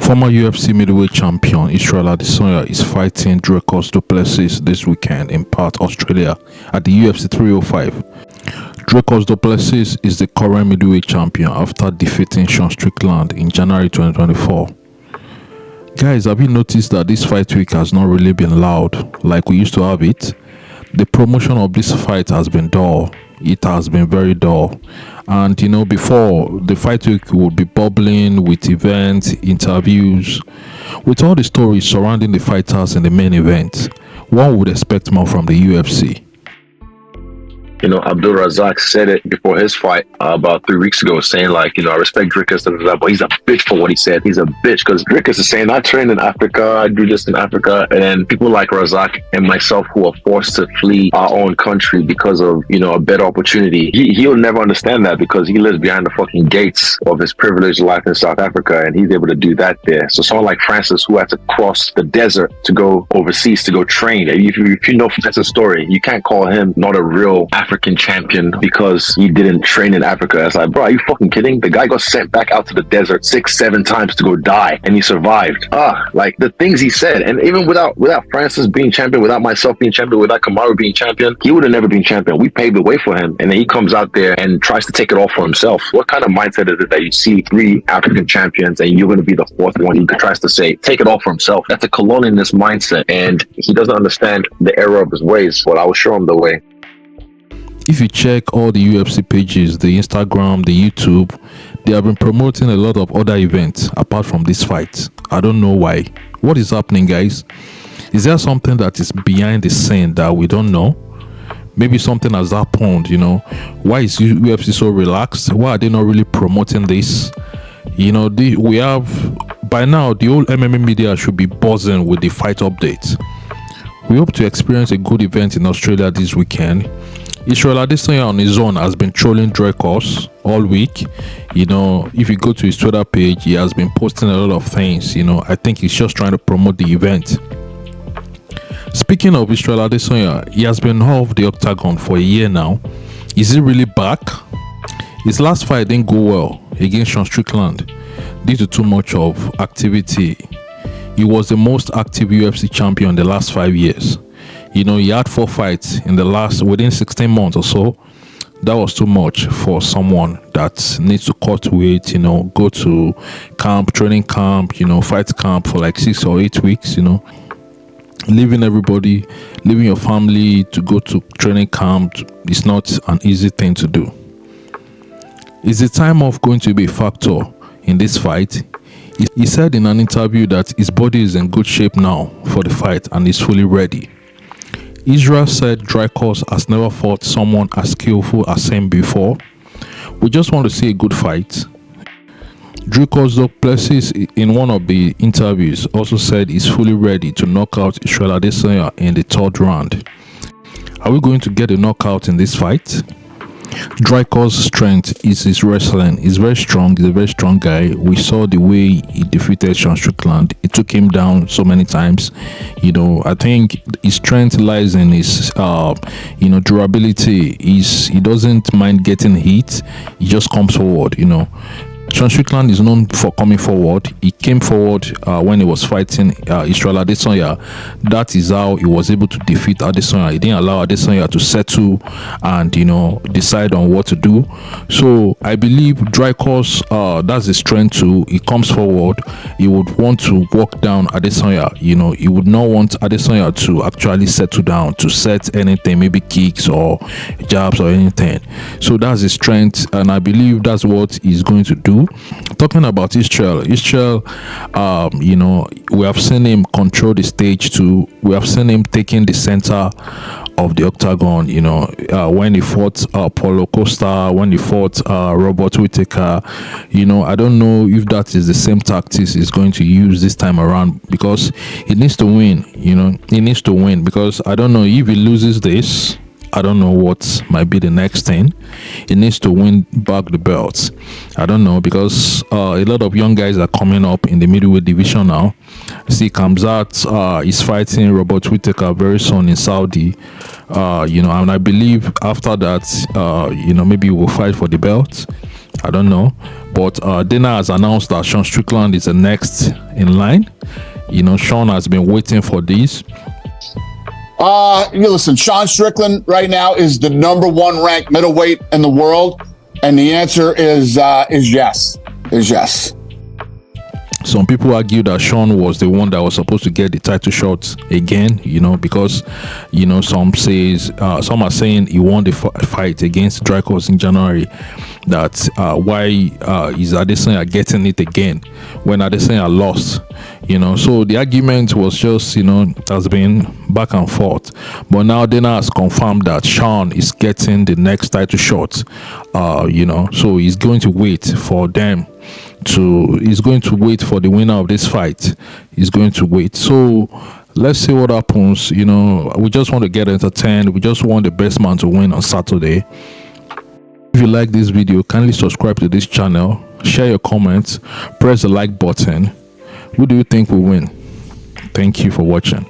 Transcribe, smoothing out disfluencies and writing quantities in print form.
Former UFC middleweight champion Israel Adesanya is fighting Dricus DuPlessis this weekend in Perth, Australia at the UFC 305. Dricus DuPlessis is the current middleweight champion after defeating Sean Strickland in January 2024. Guys, have you noticed that this fight week has not really been loud like we used to have it? The promotion of this fight has been dull. It has been very dull. And before, the fight week would be bubbling with events, interviews, with all the stories surrounding the fighters in the main event. One would expect more from the UFC. Abdul Razak said it before his fight about 3 weeks ago, saying I respect Dricus, but he's a bitch for what he said. He's a bitch because Dricus is saying, I train in Africa, I do this in Africa. And then people like Razak and myself who are forced to flee our own country because of, a better opportunity. He'll never understand that because he lives behind the fucking gates of his privileged life in South Africa and he's able to do that there. So someone like Francis who had to cross the desert to go overseas to go train. If you know Francis' story, you can't call him not a real African champion because he didn't train in Africa. It's like, bro, are you fucking kidding? The guy got sent back out to the desert 6-7 times to go die and he survived. Like the things he said, and even without Francis being champion, without myself being champion, without Kamaru being champion, he would have never been champion. We paved the way for him, and then he comes out there and tries to take it all for himself. What kind of mindset is it that you see 3 African champions and you're going to be the 4th one? He tries to say take it all for himself. That's a colonialist mindset, and he doesn't understand the error of his ways. But I will show him the way. If you check all the UFC pages, the Instagram, the YouTube, they have been promoting a lot of other events apart from this fight. I don't know why. What is happening, guys? Is there something that is behind the scene that we don't know? Maybe something has happened, Why is UFC so relaxed? Why are they not really promoting this? We have, by now, the whole MMA media should be buzzing with the fight updates. We hope to experience a good event in Australia this weekend. Israel Adesanya on his own has been trolling Dricus all week. If you go to his Twitter page, he has been posting a lot of things. I think he's just trying to promote the event. Speaking of Israel Adesanya, he has been off the octagon for a year now. Is he really back? His last fight didn't go well against Sean Strickland due to too much of activity. He was the most active UFC champion in the last 5 years. He had 4 fights within 16 months or so. That was too much for someone that needs to cut weight, go to camp, training camp, fight camp for like 6 or 8 weeks, leaving everybody, leaving your family to go to training camp is not an easy thing to do. Is the time off going to be a factor in this fight? He said in an interview that his body is in good shape now for the fight and is fully ready. Israel said Dricus has never fought someone as skillful as him before. We just want to see a good fight. Dricus DuPlessis in one of the interviews also said he's fully ready to knock out Israel Adesanya in the 3rd round. Are we going to get a knockout in this fight? Dricus' strength is his wrestling. He's very strong. He's a very strong guy. We saw the way he defeated Sean Strickland. It took him down so many times. I think his strength lies in his, durability. He doesn't mind getting hit. He just comes forward. Sean Strickland is known for coming forward. He came forward when he was fighting Israel Adesanya. That is how he was able to defeat Adesanya. He didn't allow Adesanya to settle and decide on what to do. So I believe Dricus, that's his strength too. He comes forward. He would want to walk down Adesanya. He would not want Adesanya to actually settle down, to set anything, maybe kicks or jabs or anything. So that's his strength, and I believe that's what he's going to do. Talking about Israel, we have seen him control the stage too. We have seen him taking the center of the octagon, when he fought Paulo Costa, when he fought Robert Whittaker. I don't know if that is the same tactics he's going to use this time around, because he needs to win. He needs to win, because I don't know if he loses this, I don't know what might be the next thing. He needs to win back the belts. I don't know, because a lot of young guys are coming up in the middleweight division now. See, Kamzat is fighting Robert Whittaker very soon in Saudi. And I believe after that, maybe he will fight for the belt. I don't know. But Dana has announced that Sean Strickland is the next in line. You know, Sean has been waiting for this. You listen, Sean Strickland right now is the number one ranked middleweight in the world, and the answer is yes. Is yes. Some people argue that Sean was the one that was supposed to get the title shot again, you know, because, you know, some are saying he won the fight against Dricus in January. That why is Adesanya getting it again when Adesanya lost, you know? So the argument was just, you know, has been back and forth. But now Dana has confirmed that Sean is getting the next title shot, you know, so he's going to wait for them. He's going to wait for the winner of this fight. He's going to wait. So let's see what happens. You know, we just want to get entertained. We just want the best man to win on Saturday. If you like this video, kindly subscribe to this channel, share your comments, press the like button. Who do you think will win? Thank you for watching.